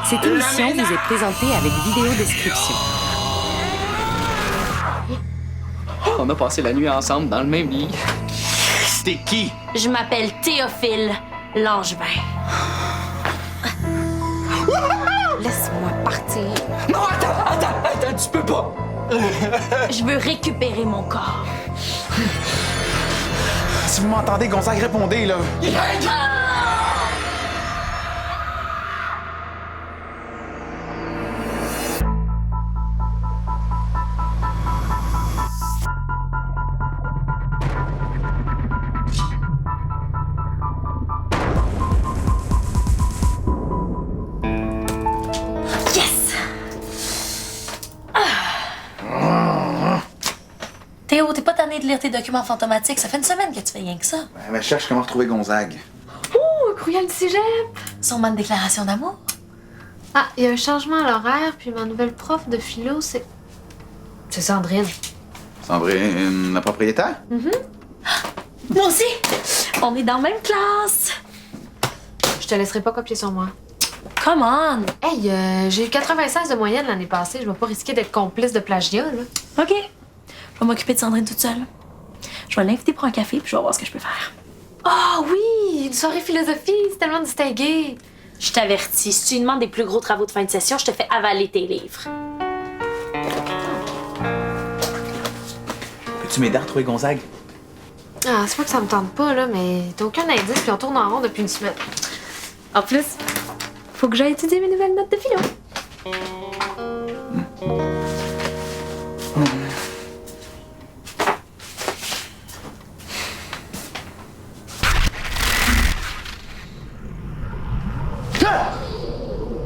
Cette émission vous est présentée avec vidéo description. On a passé la nuit ensemble dans le même lit. C'était qui? Je m'appelle Théophile Langevin. Laisse-moi partir. Non, attends, tu peux pas! Je veux récupérer mon corps. Si vous m'entendez, Gonzague, répondez, là. Yes! Théo, t'es pas tanné de lire tes documents fantomatiques? Ça fait une semaine que tu fais rien que ça. Mais je cherche comment retrouver Gonzague. Oh, courriel du cégep! Sûrement une déclaration d'amour. Ah, il y a un changement à l'horaire, puis ma nouvelle prof de philo, c'est... C'est Sandrine. Sandrine, la propriétaire? Moi aussi! On est dans la même classe! Je te laisserai pas copier sur moi. Come on! Hey, j'ai eu 96 de moyenne l'année passée. Je vais pas risquer d'être complice de plagiat, là. OK. Je vais m'occuper de Sandrine toute seule. Je vais l'inviter pour un café, puis je vais voir ce que je peux faire. Ah oui! Une soirée philosophie, c'est tellement distingué. Je t'avertis, si tu lui demandes des plus gros travaux de fin de session, je te fais avaler tes livres. Peux-tu m'aider à retrouver Gonzague? Ah, c'est pas que ça me tente pas, là, mais t'as aucun indice, puis on tourne en rond depuis une semaine. En plus, faut que j'aille étudier mes nouvelles notes de philo.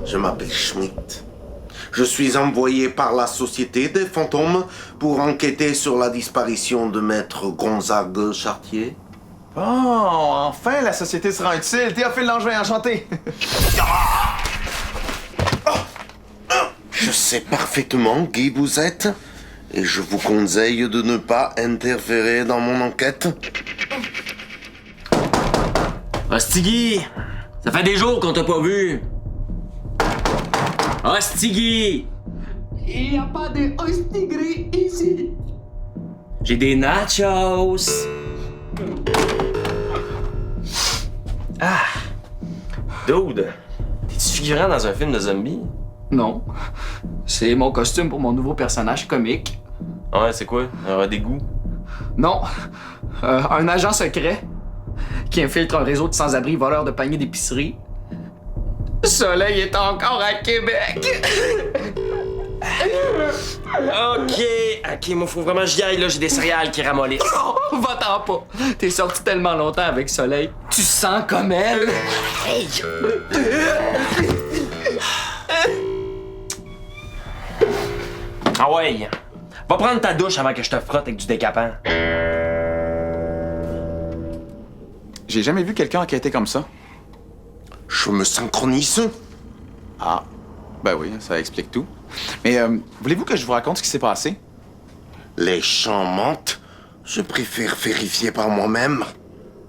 Je m'appelle Schmidt. Je suis envoyé par la Société des Fantômes pour enquêter sur la disparition de maître Gonzague Chartier. Oh, enfin, la société sera utile. Théophile Langevin, enchanté. Je sais parfaitement qui vous êtes et je vous conseille de ne pas interférer dans mon enquête. Hostigui! Ça fait des jours qu'on t'a pas vu! Hostigui! Il n'y a pas de hostigri ici. J'ai des nachos! Ah! Dude! T'es-tu figurant dans un film de zombies? Non. C'est mon costume pour mon nouveau personnage comique. Ouais, c'est quoi? Un dégoût? Non. Un agent secret qui infiltre un réseau de sans-abri voleurs de paniers d'épicerie. Soleil est encore à Québec. Ok, moi faut vraiment que j'y aille, là, j'ai des céréales qui ramollissent. Oh, va-t'en pas. T'es sorti tellement longtemps avec Soleil. Tu sens comme elle. Hey! Ah ouais! Va prendre ta douche avant que je te frotte avec du décapant. J'ai jamais vu quelqu'un enquêter comme ça. Je me synchronise. Ah, ben oui, ça explique tout. Mais voulez-vous que je vous raconte ce qui s'est passé? Les champs mentent. Je préfère vérifier par moi-même.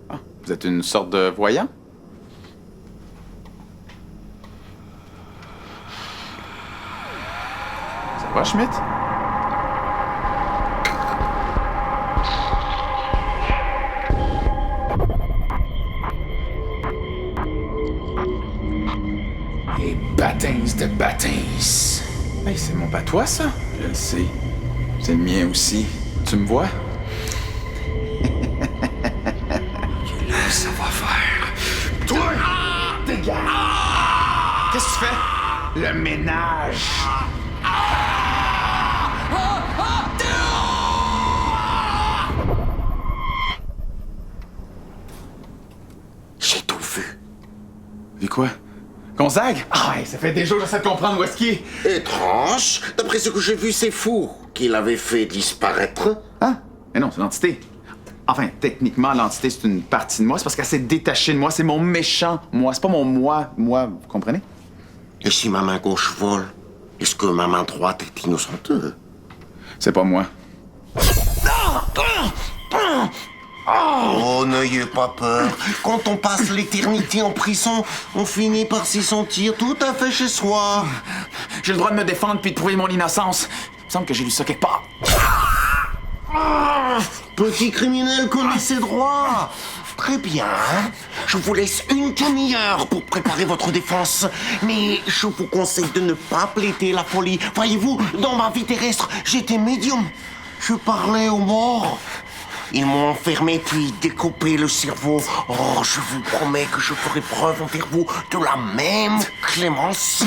Ah, vous êtes une sorte de voyant? Ça va, Schmidt? Et bâtins de bâtins. Hey, c'est mon patois, ça? Je le sais. C'est le mien aussi. Tu me vois? Ça va faire. Toi! Dégage! Qu'est-ce que tu fais? Le ménage! J'ai tout vu. Vu quoi? Gonzague? Ah, hey, ça fait des jours que j'essaie de comprendre où est-ce qu'il est. Étrange. D'après ce que j'ai vu, c'est fou qu'il avait fait disparaître. Hein? Mais non, c'est l'entité. Enfin, techniquement, l'entité, c'est une partie de moi. C'est parce qu'elle s'est détachée de moi. C'est mon méchant moi. C'est pas mon moi, vous comprenez? Et si ma main gauche vole, est-ce que ma main droite est innocente? C'est pas moi. Oh, n'ayez pas peur. Quand on passe l'éternité en prison, on finit par s'y sentir tout à fait chez soi. J'ai le droit de me défendre puis de prouver mon innocence. Il me semble que j'ai lu ça quelque part. Petit criminel connaît ses droits. Très bien. Je vous laisse une demi-heure pour préparer votre défense. Mais je vous conseille de ne pas plaider la folie. Voyez-vous, dans ma vie terrestre, j'étais médium. Je parlais aux morts. Ils m'ont enfermé puis découpé le cerveau. Oh, je vous promets que je ferai preuve envers vous de la même clémence.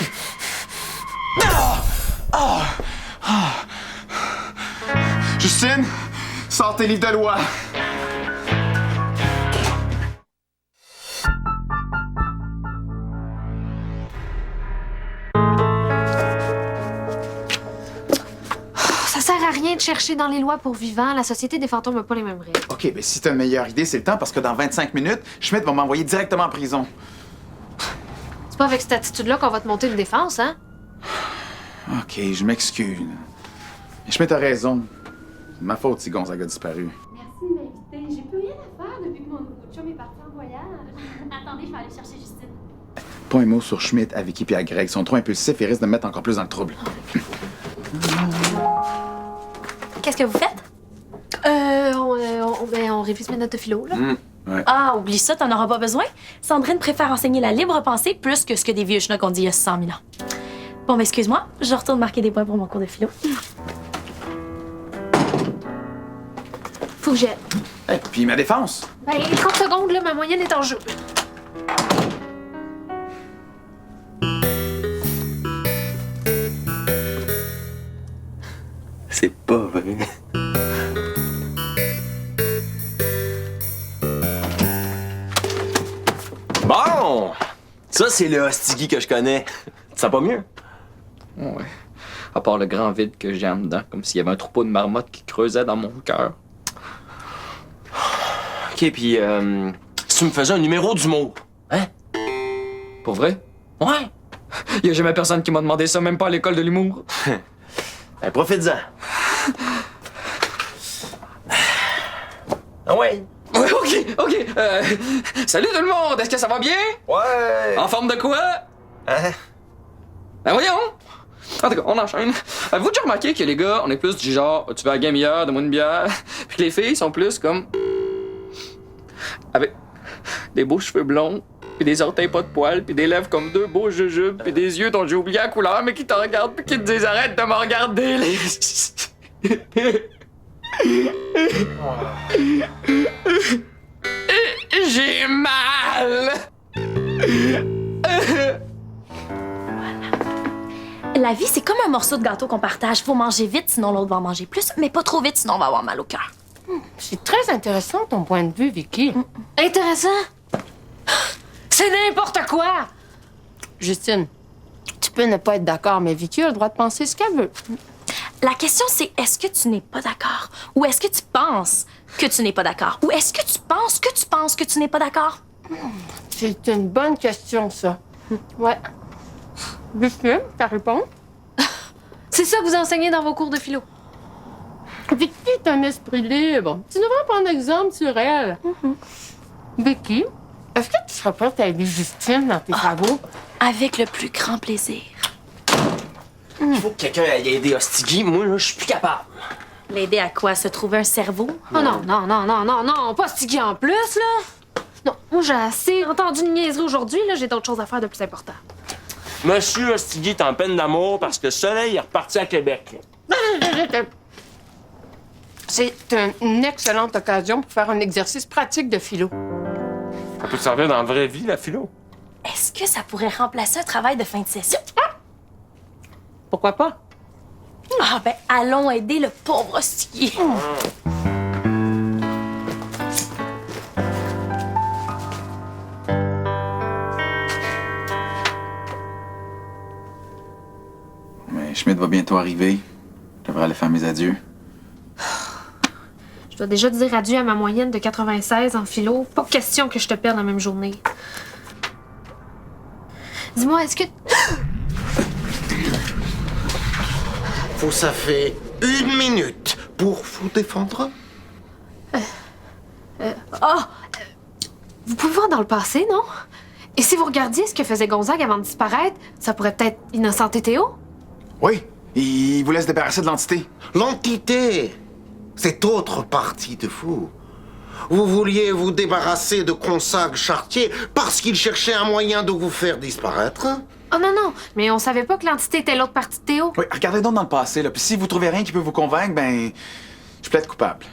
Justine, sors tes livres de loi. Ça sert à rien de chercher dans les lois pour vivants. La Société des fantômes n'a pas les mêmes règles. OK, ben si t'as une meilleure idée, c'est le temps parce que dans 25 minutes, Schmidt va m'envoyer directement en prison. C'est pas avec cette attitude-là qu'on va te monter une défense, hein? OK, je m'excuse. Schmidt a raison. C'est ma faute si Gonzaga a disparu. Merci de m'inviter. J'ai plus rien à faire depuis que mon nouveau chum est parti en voyage. Attendez, je vais aller chercher Justine. Pas un mot sur Schmidt, à Vicky et à Greg. Ils sont trop impulsifs et risquent de me mettre encore plus dans le trouble. Qu'est-ce que vous faites? On révise mes notes de philo, là. Ouais. Ah, oublie ça, t'en auras pas besoin. Sandrine préfère enseigner la libre pensée plus que ce que des vieux schnocks ont dit il y a 100 000 ans. Bon, ben excuse-moi, je retourne marquer des points pour mon cours de philo. Faut que j'aille. Hey, puis ma défense. Ben, 30 secondes, là, ma moyenne est en jeu. C'est pas vrai. Bon! Ça, c'est le hostigui que je connais. Tu sens pas mieux? Ouais. À part le grand vide que j'ai en dedans, comme s'il y avait un troupeau de marmottes qui creusait dans mon cœur. OK, puis si tu me faisais un numéro d'humour, hein? Pour vrai? Ouais! Y a jamais personne qui m'a demandé ça, même pas à l'école de l'humour. Ben, profite-en. Ah ouais? Ouais, ok. Salut tout le monde, est-ce que ça va bien? Ouais! En forme de quoi? Hein? Ben voyons! En tout cas, on enchaîne. Avez-vous déjà remarqué que les gars, on est plus du genre, tu veux la game hier, donne-moi une bière, puis que les filles sont plus comme. Avec des beaux cheveux blonds, puis des orteils pas de poils, puis des lèvres comme deux beaux jujubes, puis des yeux dont j'ai oublié la couleur, mais qui te regardent, puis qui te disent arrête de me regarder, J'ai mal! La vie, c'est comme un morceau de gâteau qu'on partage. Faut manger vite, sinon l'autre va en manger plus, mais pas trop vite, sinon on va avoir mal au cœur. C'est très intéressant ton point de vue, Vicky. Intéressant? C'est n'importe quoi! Justine, tu peux ne pas être d'accord, mais Vicky a le droit de penser ce qu'elle veut. La question, c'est est-ce que tu n'es pas d'accord? Ou est-ce que tu penses que tu n'es pas d'accord? Ou est-ce que tu penses que tu n'es pas d'accord? C'est une bonne question, ça. Ouais. Vicky, ta réponse? C'est ça que vous enseignez dans vos cours de philo. Vicky est un esprit libre. Tu devrais prendre exemple sur elle. Vicky, est-ce que tu serais prête à aider Justine dans tes travaux? Avec le plus grand plaisir. Il faut que quelqu'un aille aider Hostigui. Moi, là, je suis plus capable. L'aider à quoi? Se trouver un cerveau? Oh non, pas Stiggy en plus, là! Non, moi j'ai assez entendu une niaiserie aujourd'hui, là, j'ai d'autres choses à faire de plus important. Monsieur Hostigui est en peine d'amour parce que Soleil est reparti à Québec. C'est une excellente occasion pour faire un exercice pratique de philo. Ça peut te servir dans la vraie vie, la philo. Est-ce que ça pourrait remplacer un travail de fin de session? Pourquoi pas? Ah ben, allons aider le pauvre Hostigui. Mais Schmidt va bientôt arriver. Je devrais aller faire mes adieux. Je dois déjà dire adieu à ma moyenne de 96 en philo. Pas question que je te perde la même journée. Dis-moi, est-ce que... Ça fait 1 minute pour vous défendre. Vous pouvez voir dans le passé, non? Et si vous regardiez ce que faisait Gonzague avant de disparaître, ça pourrait peut-être innocenter Théo? Oui, il vous laisse débarrasser de l'entité. L'entité, cette autre partie de vous. Vous vouliez vous débarrasser de Gonzague Chartier parce qu'il cherchait un moyen de vous faire disparaître? Oh non, mais on savait pas que l'entité était l'autre partie de Théo. Oui, regardez donc dans le passé, là. Puis si vous trouvez rien qui peut vous convaincre, ben, je plaide coupable.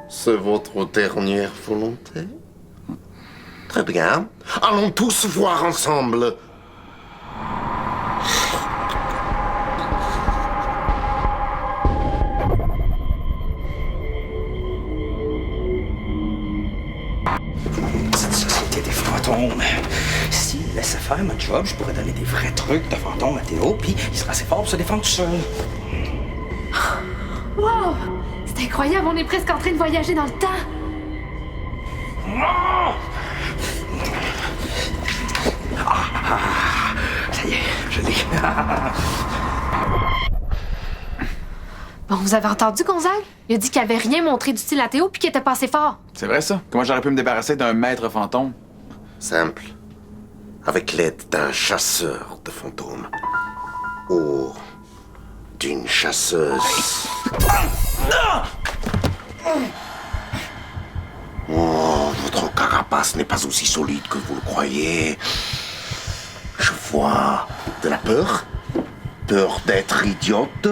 C'est votre dernière volonté? Très bien. Allons tous voir ensemble. Cette société des fantômes. S'il laissait faire ma job, je pourrais donner des vrais trucs de fantômes à Théo, puis il serait assez fort pour se défendre tout seul. Wow! C'est incroyable, on est presque en train de voyager dans le temps. Ça y est, je l'ai. Bon, vous avez entendu Gonzague? Il a dit qu'il avait rien montré d'utile à Théo puis qu'il était pas assez fort. C'est vrai, ça? Comment j'aurais pu me débarrasser d'un maître fantôme? Simple. Avec l'aide d'un chasseur de fantômes. Ou d'une chasseuse. Oh, votre carapace n'est pas aussi solide que vous le croyez. Je vois de la peur. Peur d'être idiote.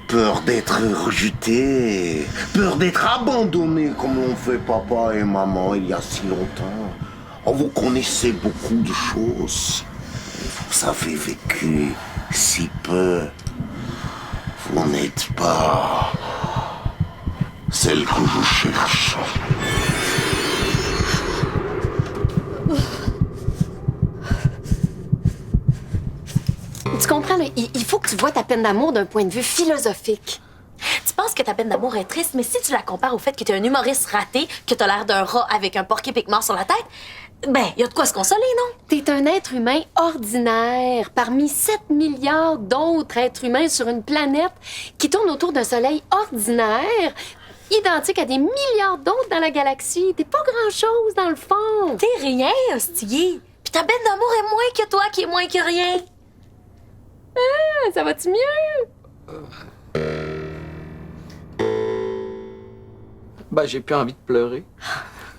Peur d'être rejeté. Peur d'être abandonné comme l'ont fait papa et maman il y a si longtemps. Oh, vous connaissez beaucoup de choses. Vous avez vécu si peu. Vous n'êtes pas celle que je cherche. Tu comprends, là, il faut que tu vois ta peine d'amour d'un point de vue philosophique. Tu penses que ta peine d'amour est triste, mais si tu la compares au fait que t'es un humoriste raté, que t'as l'air d'un rat avec un porc épic mort sur la tête, ben, y a de quoi se consoler, non? T'es un être humain ordinaire parmi 7 milliards d'autres êtres humains sur une planète qui tourne autour d'un soleil ordinaire, identique à des milliards d'autres dans la galaxie. T'es pas grand-chose, dans le fond. T'es rien, hostilier. Puis ta peine d'amour est moins que toi, qui est moins que rien. Ah, ça va-tu mieux? Ben, j'ai plus envie de pleurer.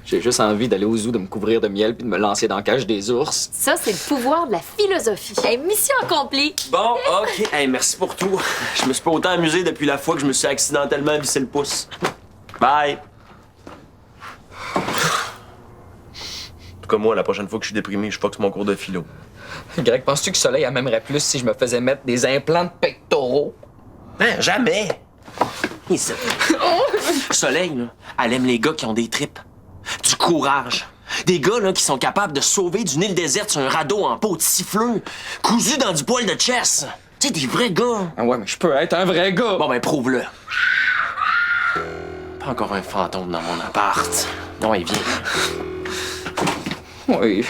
J'ai juste envie d'aller au zoo, de me couvrir de miel puis de me lancer dans la cage des ours. Ça, c'est le pouvoir de la philosophie. Hey, mission accomplie. Bon, OK. Hey, merci pour tout. Je me suis pas autant amusé depuis la fois que je me suis accidentellement vissé le pouce. Bye. En tout cas, moi, la prochaine fois que je suis déprimé, je foxe mon cours de philo. Greg, penses-tu que Soleil m'aimerait plus si je me faisais mettre des implants de pectoraux? Hein, jamais. Ici. Soleil, là, elle aime les gars qui ont des tripes. Du courage. Des gars là, qui sont capables de sauver d'une île déserte sur un radeau en peau de siffleux, cousu dans du poil de chess. Tu sais, des vrais gars. Ah ouais, mais je peux être un vrai gars. Bon, ben, prouve-le. Pas encore un fantôme dans mon appart. Non, il vient. Oui,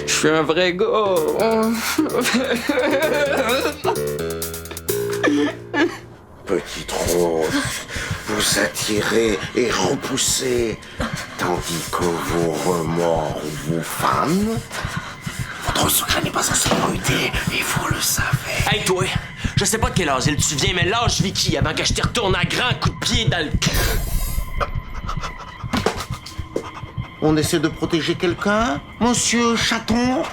je suis un vrai gars. Petit trou, vous attirez et repoussez, tandis que vos remords vous fanent. Votre secret n'est pas en sécurité, et vous le savez. Hey, toi, je sais pas de quel asile tu viens, mais lâche Vicky avant que je te retourne à grands coups de pied dans le... On essaie de protéger quelqu'un, monsieur Chaton?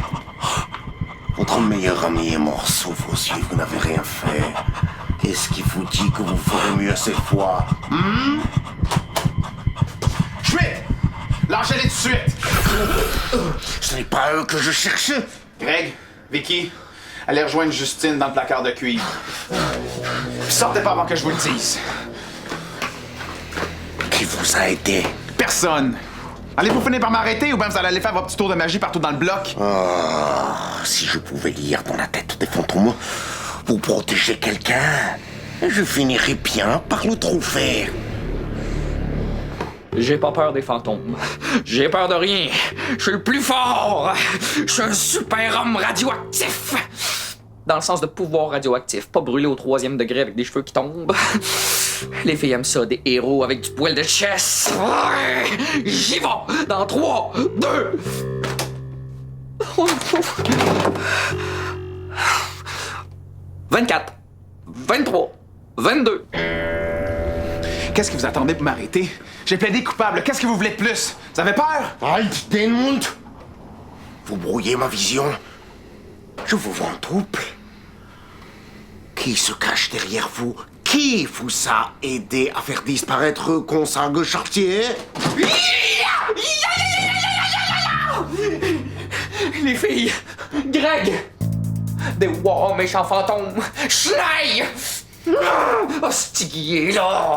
Votre meilleur ami est mort sous vos yeux, vous n'avez rien fait. Qu'est-ce qui vous dit que vous ferez mieux cette fois? Schmidt! Lâchez-les tout de suite! Ce n'est pas eux que je cherche. Greg, Vicky, allez rejoindre Justine dans le placard de cuivre. Puis sortez pas avant que je vous le dise. Qui vous a aidé? Personne! Allez-vous finir par m'arrêter ou bien vous allez aller faire votre petit tour de magie partout dans le bloc? Oh, si je pouvais lire dans la tête des fantômes, vous protéger quelqu'un, je finirais bien par le trouver. J'ai pas peur des fantômes. J'ai peur de rien. Je suis le plus fort. Je suis un super homme radioactif. Dans le sens de pouvoir radioactif, pas brûlé au 3e degré avec des cheveux qui tombent. Les filles aiment ça, des héros avec du poil de chess. Ouais. J'y vais! Dans 3, 2... 24, 23, 22. Qu'est-ce que vous attendez pour m'arrêter? J'ai plaidé coupable. Qu'est-ce que vous voulez de plus? Vous avez peur? Halt den Mund! Vous brouillez ma vision. Je vous vois en trouble. Qui se cache derrière vous? Qui vous a aidé à faire disparaître Consangue Chartier? Les filles, Greg, des wow, méchants fantômes, Schneid, hostilier, là.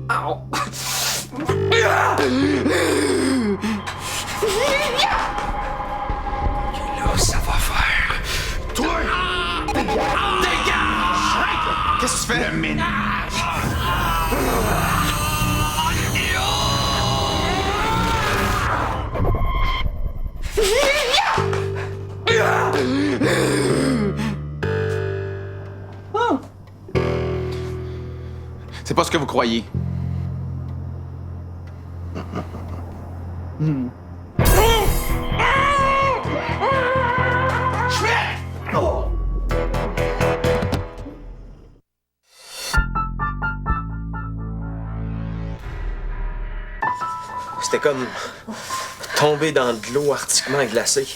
Au. Là, ça va faire. Toi! Dégage! Qu'est-ce que tu fais? Le ménage! C'est pas ce que vous croyez. C'était comme tomber dans de l'eau arctiquement glacée.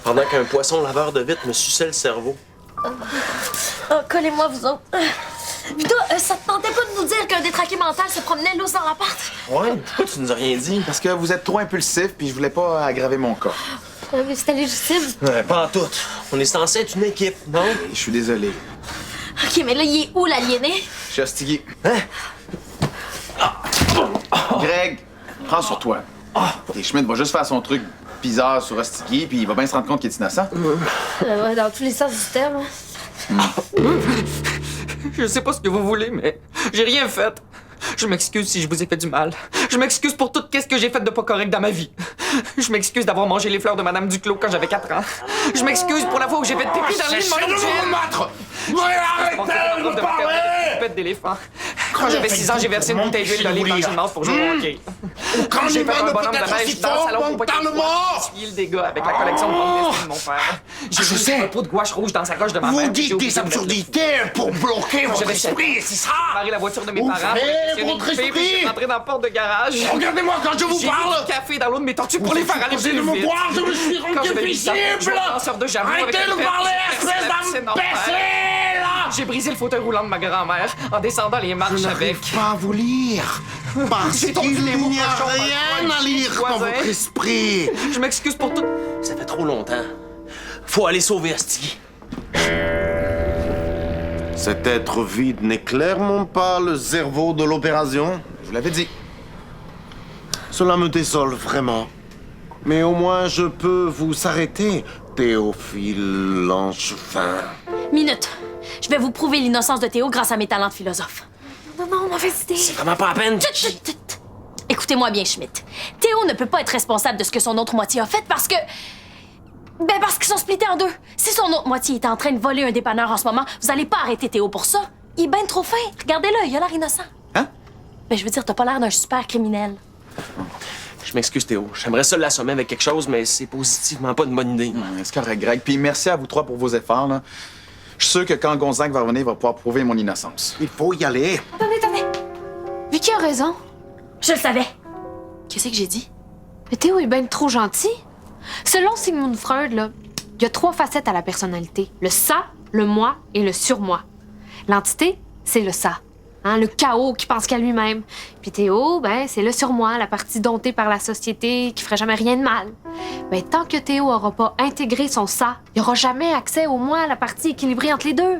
Pendant qu'un poisson laveur de vitre me suçait le cerveau. Oh, collez-moi, vous autres. Puis toi, ça te tentait pas de nous dire qu'un détraqué mental se promenait lousse dans l'appart? Ouais, pourquoi tu nous as rien dit? Parce que vous êtes trop impulsif puis je voulais pas aggraver mon cas. Mais c'était légitime. Ouais, pas en tout. On est censé être une équipe, non? Je suis désolé. OK, mais là, il est où, l'aliéné? Je suis hostigué. Hein? Greg, prends sur toi. Et Schmidt va juste faire son truc bizarre sur hostigué puis il va bien se rendre compte qu'il est innocent. Ouais, dans tous les sens du terme. Je sais pas ce que vous voulez, mais j'ai rien fait. Je m'excuse si je vous ai fait du mal. Je m'excuse pour tout ce que j'ai fait de pas correct dans ma vie. Je m'excuse d'avoir mangé les fleurs de Madame Duclos quand j'avais 4 ans. Je m'excuse pour la fois où j'ai fait pipi dans le lit de mon oncle. Arrêtez de parler! Pète d'éléphant. Quand j'avais 6 ans, j'ai versé une bouteille d'huile d'olive dans le gymnase pour jouer au hockey. Quand J'ai fait l'humain un ne bonhomme peut de être neige aussi dans le fort salon pour pas qu'il mentalement! essuyer le dégât avec la collection de bandes destinées de mon père. J'ai mis un pot de gouache rouge dans sa gorge de ma mère. Vous dites des absurdités pour bloquer votre J'avais esprit, c'est ça? Barré la voiture de mes Ouvrez parents pour impressionner votre une fille, puis esprit! je suis rentré dans la porte de garage. Regardez-moi quand je vous J'ai parle! mis du café dans l'eau de mes tortues pour les faire aller Posez plus de me vite. voir, je me suis Quand rendu j'avais 8 ans, je visible! jouais au lanceur de javelot avec Arrêtez une de pelle parler, qui se espèce perçait la piscine en fer. d'imbécile! J'ai brisé le fauteuil roulant de ma grand-mère en descendant les Je marches avec. n'arrive pas à vous lire. Parce J'ai tourné qu'il les mots n'y a cochons par rien toi, à lire dans voisin. votre esprit. Je m'excuse pour tout. Ça fait trop longtemps. Faut aller sauver Asti. Cet être vide n'est clairement pas le cerveau de l'opération. Je vous l'avais dit. Cela me désole vraiment. Mais au moins je peux vous arrêter, Théophile Langevin. Minute. Je vais vous prouver l'innocence de Théo grâce à mes talents de philosophe. Non, mauvaise idée. C'est vraiment pas la peine. Écoutez-moi bien, Schmidt. Théo ne peut pas être responsable de ce que son autre moitié a fait parce que... parce qu'ils sont splittés en deux. Si son autre moitié est en train de voler un dépanneur en ce moment, vous allez pas arrêter Théo pour ça. Il est ben trop fin. Regardez-le, il a l'air innocent. Hein? Je veux dire, t'as pas l'air d'un super criminel. Je m'excuse, Théo. J'aimerais ça l'assommer avec quelque chose, mais c'est positivement pas une bonne idée. C'est correct, Greg. Puis merci à vous trois pour vos efforts. Là. Je suis sûr que quand Gonzague va revenir, il va pouvoir prouver mon innocence. Il faut y aller. Attendez. Vicky a raison. Je le savais. Qu'est-ce que j'ai dit? Mais Théo est bien trop gentil. Selon Sigmund Freud, là, il y a 3 facettes à la personnalité. Le ça, le moi et le surmoi. L'entité, c'est le ça. Hein, le chaos qui pense qu'à lui-même. Puis Théo, c'est le surmoi, la partie domptée par la société qui ferait jamais rien de mal. Tant que Théo aura pas intégré son ça, il aura jamais accès au moi, la partie équilibrée entre les deux.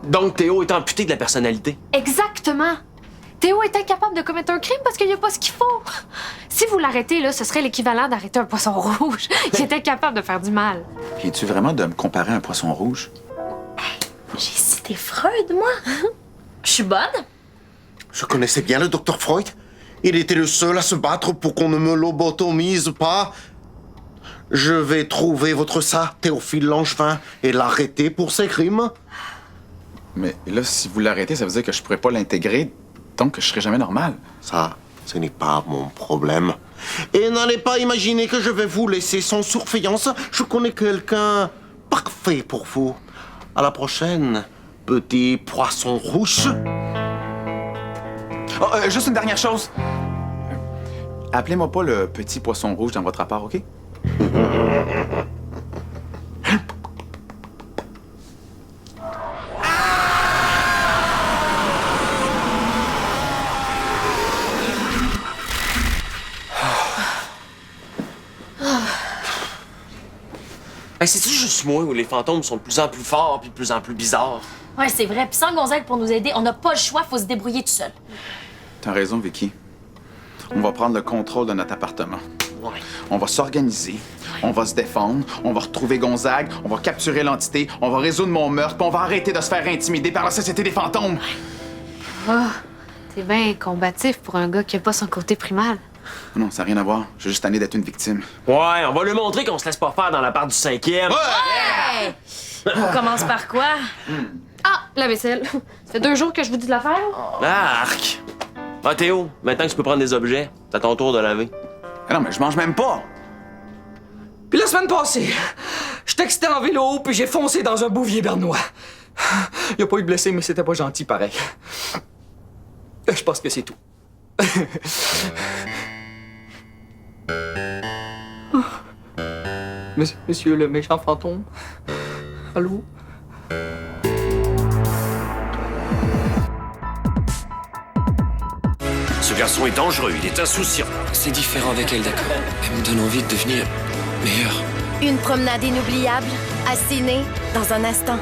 Donc, Théo est amputé de la personnalité. Exactement. Théo est incapable de commettre un crime parce qu'il n'y a pas ce qu'il faut. Si vous l'arrêtez, là, ce serait l'équivalent d'arrêter un poisson rouge qui est incapable de faire du mal. Puis es-tu vraiment de me comparer à un poisson rouge? J'ai cité Freud, moi. Je suis bonne. Je connaissais bien le docteur Freud. Il était le seul à se battre pour qu'on ne me lobotomise pas. Je vais trouver votre ça, Théophile Langevin, et l'arrêter pour ses crimes. Mais là, si vous l'arrêtez, ça veut dire que je pourrais pas l'intégrer, donc que je serai jamais normal. Ça, ce n'est pas mon problème. Et n'allez pas imaginer que je vais vous laisser sans surveillance. Je connais quelqu'un parfait pour vous. À la prochaine, petit poisson rouge. Oh, juste une dernière chose. Appelez-moi pas le petit poisson rouge dans votre rapport, OK? Ben, c'est-tu juste moi où les fantômes sont de plus en plus forts puis de plus en plus bizarres? Ouais, c'est vrai. Puis sans Gonzague pour nous aider, on n'a pas le choix, faut se débrouiller tout seul. T'as raison, Vicky. On va prendre le contrôle de notre appartement. Ouais. On va s'organiser, on va se défendre, on va retrouver Gonzague, on va capturer l'entité, on va résoudre mon meurtre, puis on va arrêter de se faire intimider par la société des fantômes. Ah, t'es bien combatif pour un gars qui a pas son côté primal. Non, ça n'a rien à voir. J'ai juste tanné d'être une victime. Ouais, on va lui montrer qu'on se laisse pas faire dans la part du 5e. Hey! On commence par quoi? Ah, la vaisselle. Ça fait 2 jours que je vous dis de la faire. Arc! Ah, Théo, maintenant que tu peux prendre des objets, c'est à ton tour de laver. Ah non, mais je mange même pas. Puis la semaine passée, je textais en vélo, puis j'ai foncé dans un bouvier bernois. Y a pas eu de blessé, mais c'était pas gentil pareil. Je pense que c'est tout. Monsieur le méchant fantôme. Allô? Ce garçon est dangereux, il est insouciant. C'est différent avec elle, d'accord. Elle me donne envie de devenir meilleur. Une promenade inoubliable à Ciné dans un instant.